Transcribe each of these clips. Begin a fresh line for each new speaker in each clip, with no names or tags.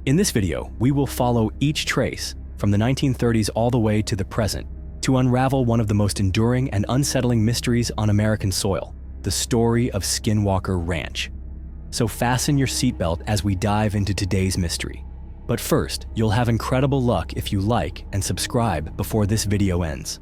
In this video, we will follow each trace from the 1930s all the way to the present to unravel one of the most enduring and unsettling mysteries on American soil, the story of Skinwalker Ranch. So fasten your seatbelt as we dive into today's mystery. But first, you'll have incredible luck if you like and subscribe before this video ends.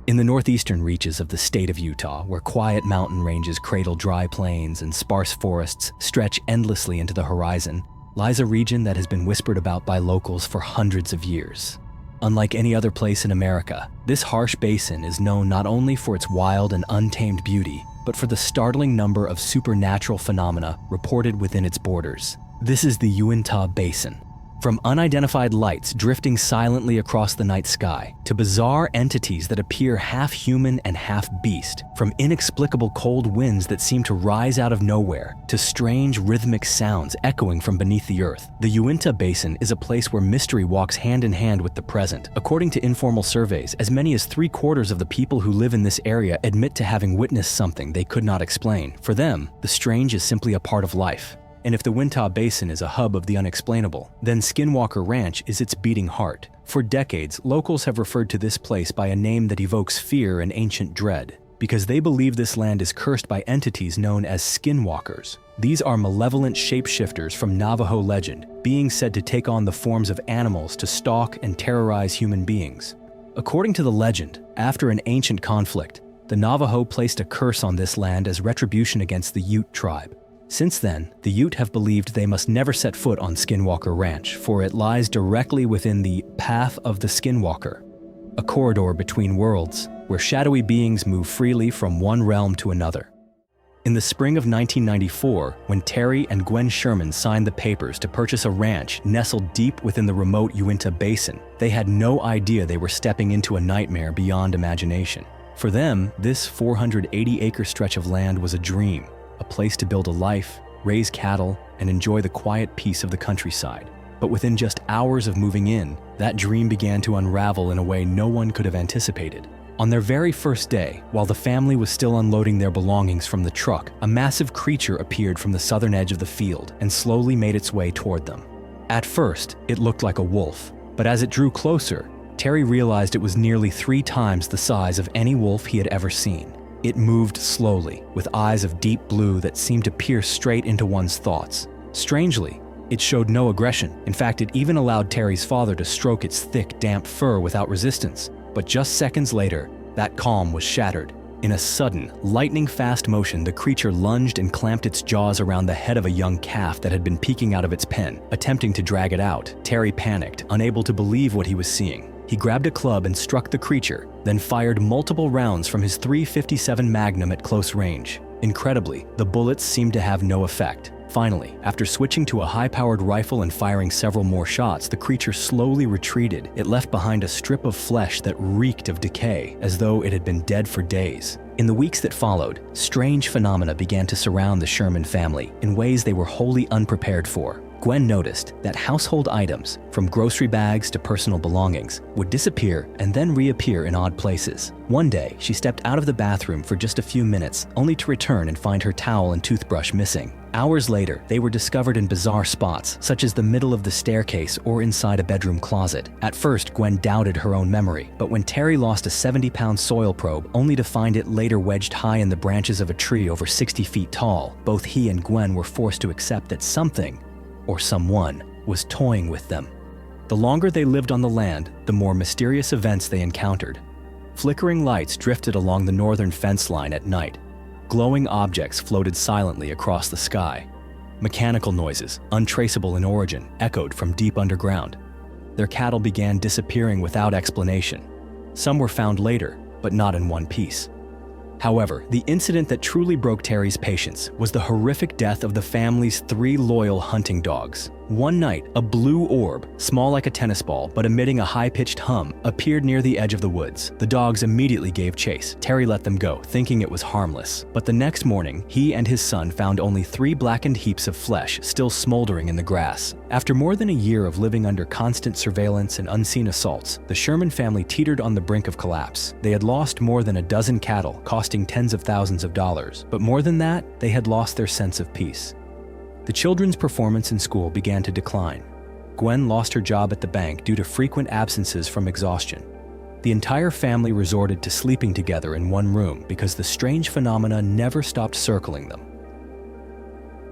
In the northeastern reaches of the state of Utah, where quiet mountain ranges cradle dry plains and sparse forests stretch endlessly into the horizon, lies a region that has been whispered about by locals for hundreds of years. Unlike any other place in America, this harsh basin is known not only for its wild and untamed beauty, but for the startling number of supernatural phenomena reported within its borders. This is the Uintah Basin. From unidentified lights drifting silently across the night sky, to bizarre entities that appear half human and half beast, from inexplicable cold winds that seem to rise out of nowhere, to strange rhythmic sounds echoing from beneath the earth, the Uintah Basin is a place where mystery walks hand in hand with the present. According to informal surveys, as many as 3/4 of the people who live in this area admit to having witnessed something they could not explain. For them, the strange is simply a part of life. And if the Uintah Basin is a hub of the unexplainable, then Skinwalker Ranch is its beating heart. For decades, locals have referred to this place by a name that evokes fear and ancient dread, because they believe this land is cursed by entities known as skinwalkers. These are malevolent shapeshifters from Navajo legend, being said to take on the forms of animals to stalk and terrorize human beings. According to the legend, after an ancient conflict, the Navajo placed a curse on this land as retribution against the Ute tribe. Since then, the Ute have believed they must never set foot on Skinwalker Ranch, for it lies directly within the Path of the Skinwalker, a corridor between worlds where shadowy beings move freely from one realm to another. In the spring of 1994, when Terry and Gwen Sherman signed the papers to purchase a ranch nestled deep within the remote Uinta Basin, they had no idea they were stepping into a nightmare beyond imagination. For them, this 480-acre stretch of land was a dream, a place to build a life, raise cattle, and enjoy the quiet peace of the countryside. But within just hours of moving in, that dream began to unravel in a way no one could have anticipated. On their very first day, while the family was still unloading their belongings from the truck, a massive creature appeared from the southern edge of the field and slowly made its way toward them. At first, it looked like a wolf, but as it drew closer, Terry realized it was nearly 3 times the size of any wolf he had ever seen. It moved slowly, with eyes of deep blue that seemed to pierce straight into one's thoughts. Strangely, it showed no aggression. In fact, it even allowed Terry's father to stroke its thick, damp fur without resistance. But just seconds later, that calm was shattered. In a sudden, lightning-fast motion, the creature lunged and clamped its jaws around the head of a young calf that had been peeking out of its pen, attempting to drag it out. Terry panicked, unable to believe what he was seeing. He grabbed a club and struck the creature, then fired multiple rounds from his .357 Magnum at close range. Incredibly, the bullets seemed to have no effect. Finally, after switching to a high-powered rifle and firing several more shots, the creature slowly retreated. It left behind a strip of flesh that reeked of decay, as though it had been dead for days. In the weeks that followed, strange phenomena began to surround the Sherman family in ways they were wholly unprepared for. Gwen noticed that household items, from grocery bags to personal belongings, would disappear and then reappear in odd places. One day, she stepped out of the bathroom for just a few minutes, only to return and find her towel and toothbrush missing. Hours later, they were discovered in bizarre spots, such as the middle of the staircase or inside a bedroom closet. At first, Gwen doubted her own memory, but when Terry lost a 70-pound soil probe, only to find it later wedged high in the branches of a tree over 60 feet tall, both he and Gwen were forced to accept that something, or someone, was toying with them. The longer they lived on the land, the more mysterious events they encountered. Flickering lights drifted along the northern fence line at night. Glowing objects floated silently across the sky. Mechanical noises, untraceable in origin, echoed from deep underground. Their cattle began disappearing without explanation. Some were found later, but not in one piece. However, the incident that truly broke Terry's patience was the horrific death of the family's 3 loyal hunting dogs. One night, a blue orb, small like a tennis ball but emitting a high-pitched hum, appeared near the edge of the woods. The dogs immediately gave chase. Terry let them go, thinking it was harmless. But the next morning, he and his son found only 3 blackened heaps of flesh still smoldering in the grass. After more than a year of living under constant surveillance and unseen assaults, the Sherman family teetered on the brink of collapse. They had lost more than a dozen cattle, costing tens of thousands of dollars. But more than that, they had lost their sense of peace. The children's performance in school began to decline. Gwen lost her job at the bank due to frequent absences from exhaustion. The entire family resorted to sleeping together in one room because the strange phenomena never stopped circling them.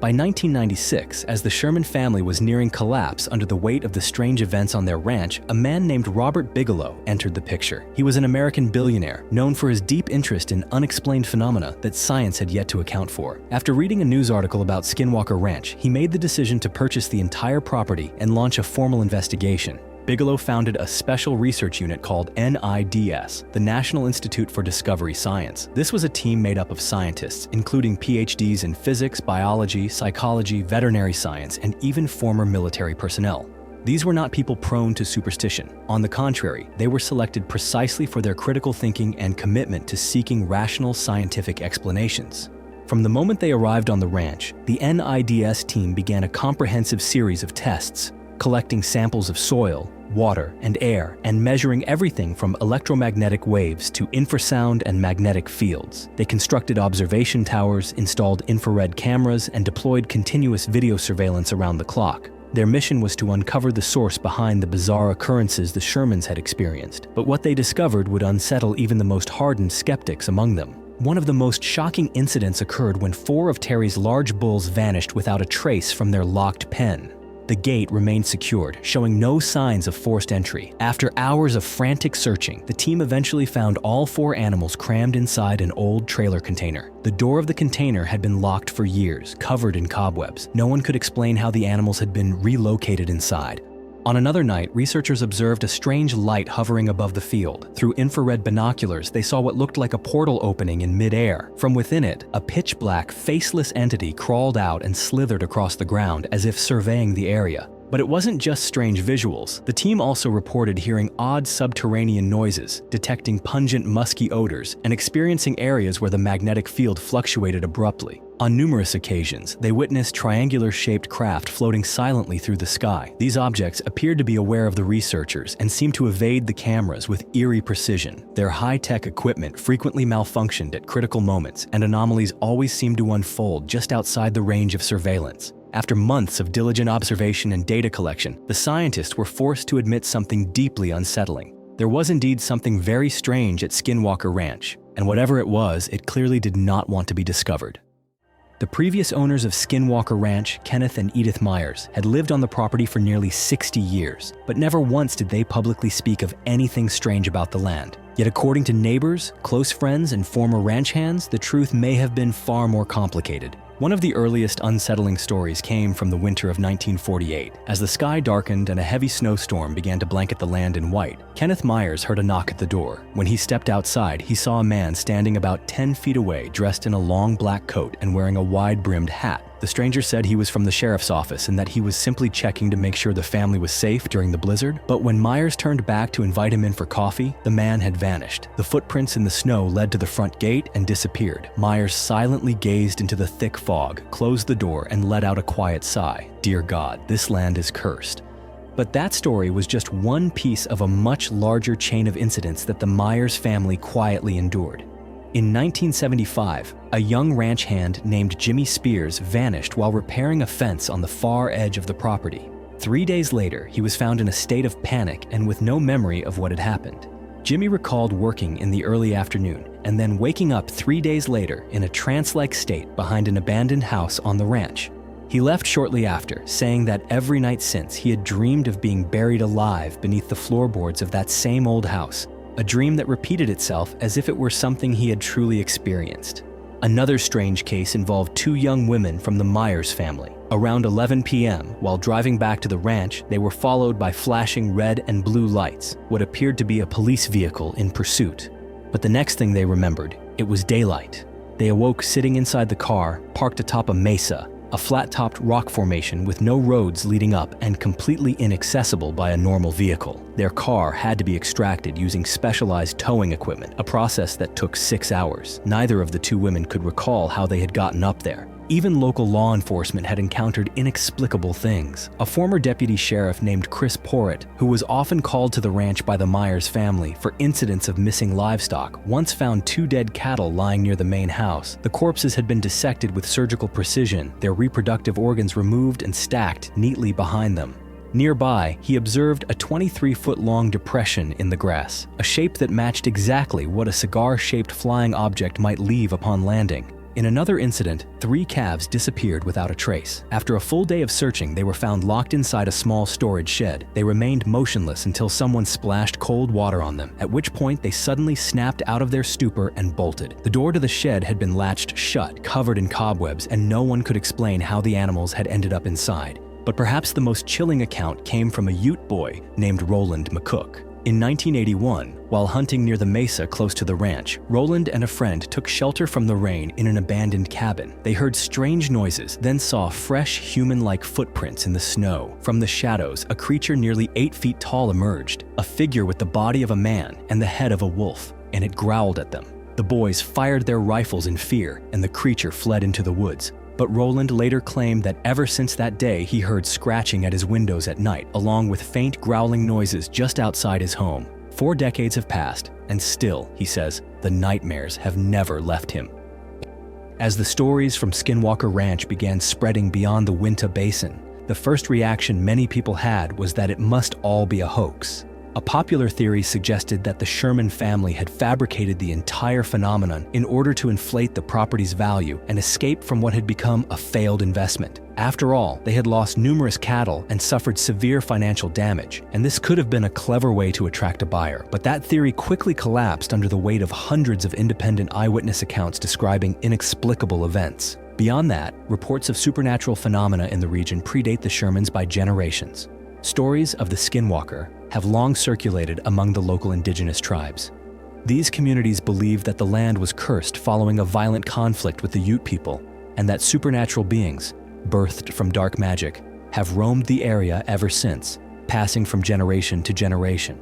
By 1996, as the Sherman family was nearing collapse under the weight of the strange events on their ranch, a man named Robert Bigelow entered the picture. He was an American billionaire, known for his deep interest in unexplained phenomena that science had yet to account for. After reading a news article about Skinwalker Ranch, he made the decision to purchase the entire property and launch a formal investigation. Bigelow founded a special research unit called NIDS, the National Institute for Discovery Science. This was a team made up of scientists, including PhDs in physics, biology, psychology, veterinary science, and even former military personnel. These were not people prone to superstition. On the contrary, they were selected precisely for their critical thinking and commitment to seeking rational scientific explanations. From the moment they arrived on the ranch, the NIDS team began a comprehensive series of tests, collecting samples of soil, water, and air, and measuring everything from electromagnetic waves to infrasound and magnetic fields. They constructed observation towers, installed infrared cameras, and deployed continuous video surveillance around the clock. Their mission was to uncover the source behind the bizarre occurrences the Shermans had experienced. But what they discovered would unsettle even the most hardened skeptics among them. One of the most shocking incidents occurred when 4 of Terry's large bulls vanished without a trace from their locked pen. The gate remained secured, showing no signs of forced entry. After hours of frantic searching, the team eventually found all 4 animals crammed inside an old trailer container. The door of the container had been locked for years, covered in cobwebs. No one could explain how the animals had been relocated inside. On another night, researchers observed a strange light hovering above the field. Through infrared binoculars, they saw what looked like a portal opening in mid-air. From within it, a pitch-black, faceless entity crawled out and slithered across the ground as if surveying the area. But it wasn't just strange visuals. The team also reported hearing odd subterranean noises, detecting pungent, musky odors, and experiencing areas where the magnetic field fluctuated abruptly. On numerous occasions, they witnessed triangular-shaped craft floating silently through the sky. These objects appeared to be aware of the researchers and seemed to evade the cameras with eerie precision. Their high-tech equipment frequently malfunctioned at critical moments, and anomalies always seemed to unfold just outside the range of surveillance. After months of diligent observation and data collection, the scientists were forced to admit something deeply unsettling. There was indeed something very strange at Skinwalker Ranch, and whatever it was, it clearly did not want to be discovered. The previous owners of Skinwalker Ranch, Kenneth and Edith Myers, had lived on the property for nearly 60 years, but never once did they publicly speak of anything strange about the land. Yet according to neighbors, close friends, and former ranch hands, the truth may have been far more complicated. One of the earliest unsettling stories came from the winter of 1948. As the sky darkened and a heavy snowstorm began to blanket the land in white, Kenneth Myers heard a knock at the door. When he stepped outside, he saw a man standing about 10 feet away, dressed in a long black coat and wearing a wide-brimmed hat. The stranger said he was from the sheriff's office and that he was simply checking to make sure the family was safe during the blizzard. But when Myers turned back to invite him in for coffee, the man had vanished. The footprints in the snow led to the front gate and disappeared. Myers silently gazed into the thick fog, closed the door, and let out a quiet sigh. Dear God, this land is cursed. But that story was just one piece of a much larger chain of incidents that the Myers family quietly endured. In 1975, a young ranch hand named Jimmy Spears vanished while repairing a fence on the far edge of the property. 3 days later, he was found in a state of panic and with no memory of what had happened. Jimmy recalled working in the early afternoon and then waking up 3 days later in a trance-like state behind an abandoned house on the ranch. He left shortly after, saying that every night since he had dreamed of being buried alive beneath the floorboards of that same old house, a dream that repeated itself as if it were something he had truly experienced. Another strange case involved 2 young women from the Myers family. Around 11 p.m., while driving back to the ranch, they were followed by flashing red and blue lights, what appeared to be a police vehicle in pursuit. But the next thing they remembered, it was daylight. They awoke sitting inside the car, parked atop a mesa, a flat-topped rock formation with no roads leading up and completely inaccessible by a normal vehicle. Their car had to be extracted using specialized towing equipment, a process that took 6 hours. Neither of the two women could recall how they had gotten up there. Even local law enforcement had encountered inexplicable things. A former deputy sheriff named Chris Porritt, who was often called to the ranch by the Myers family for incidents of missing livestock, once found 2 dead cattle lying near the main house. The corpses had been dissected with surgical precision, their reproductive organs removed and stacked neatly behind them. Nearby, he observed a 23-foot-long depression in the grass, a shape that matched exactly what a cigar-shaped flying object might leave upon landing. In another incident, 3 calves disappeared without a trace. After a full day of searching, they were found locked inside a small storage shed. They remained motionless until someone splashed cold water on them, at which point they suddenly snapped out of their stupor and bolted. The door to the shed had been latched shut, covered in cobwebs, and no one could explain how the animals had ended up inside. But perhaps the most chilling account came from a Ute boy named Roland McCook. In 1981, while hunting near the mesa close to the ranch, Roland and a friend took shelter from the rain in an abandoned cabin. They heard strange noises, then saw fresh, human-like footprints in the snow. From the shadows, a creature nearly 8 feet tall emerged, a figure with the body of a man and the head of a wolf, and it growled at them. The boys fired their rifles in fear, and the creature fled into the woods. But Roland later claimed that ever since that day he heard scratching at his windows at night, along with faint growling noises just outside his home. 4 decades have passed, and still, he says, the nightmares have never left him. As the stories from Skinwalker Ranch began spreading beyond the Uintah Basin, the first reaction many people had was that it must all be a hoax. A popular theory suggested that the Sherman family had fabricated the entire phenomenon in order to inflate the property's value and escape from what had become a failed investment. After all, they had lost numerous cattle and suffered severe financial damage, and this could have been a clever way to attract a buyer. But that theory quickly collapsed under the weight of hundreds of independent eyewitness accounts describing inexplicable events. Beyond that, reports of supernatural phenomena in the region predate the Shermans by generations. Stories of the Skinwalker have long circulated among the local indigenous tribes. These communities believe that the land was cursed following a violent conflict with the Ute people, and that supernatural beings, birthed from dark magic, have roamed the area ever since, passing from generation to generation.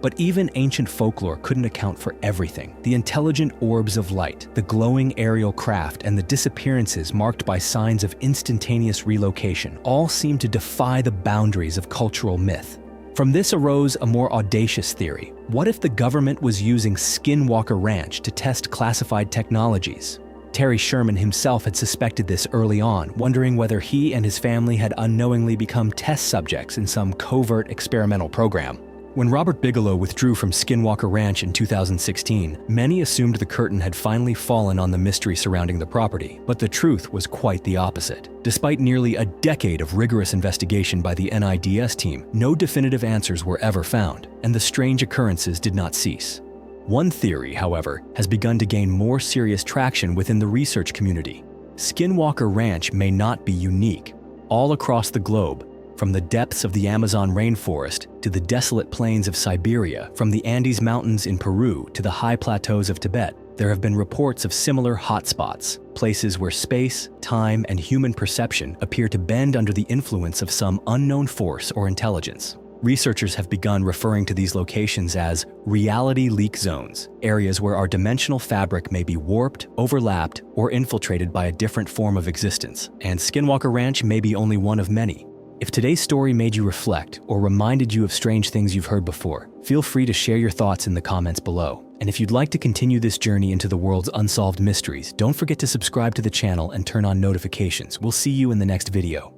But even ancient folklore couldn't account for everything. The intelligent orbs of light, the glowing aerial craft, and the disappearances marked by signs of instantaneous relocation all seem to defy the boundaries of cultural myth. From this arose a more audacious theory. What if the government was using Skinwalker Ranch to test classified technologies? Terry Sherman himself had suspected this early on, wondering whether he and his family had unknowingly become test subjects in some covert experimental program. When Robert Bigelow withdrew from Skinwalker Ranch in 2016, many assumed the curtain had finally fallen on the mystery surrounding the property, but the truth was quite the opposite. Despite nearly a decade of rigorous investigation by the NIDS team, no definitive answers were ever found, and the strange occurrences did not cease. One theory, however, has begun to gain more serious traction within the research community. Skinwalker Ranch may not be unique. All across the globe, from the depths of the Amazon rainforest to the desolate plains of Siberia, from the Andes Mountains in Peru to the high plateaus of Tibet, there have been reports of similar hotspots, places where space, time, and human perception appear to bend under the influence of some unknown force or intelligence. Researchers have begun referring to these locations as reality leak zones, areas where our dimensional fabric may be warped, overlapped, or infiltrated by a different form of existence, and Skinwalker Ranch may be only one of many. If today's story made you reflect or reminded you of strange things you've heard before, feel free to share your thoughts in the comments below. And if you'd like to continue this journey into the world's unsolved mysteries, don't forget to subscribe to the channel and turn on notifications. We'll see you in the next video.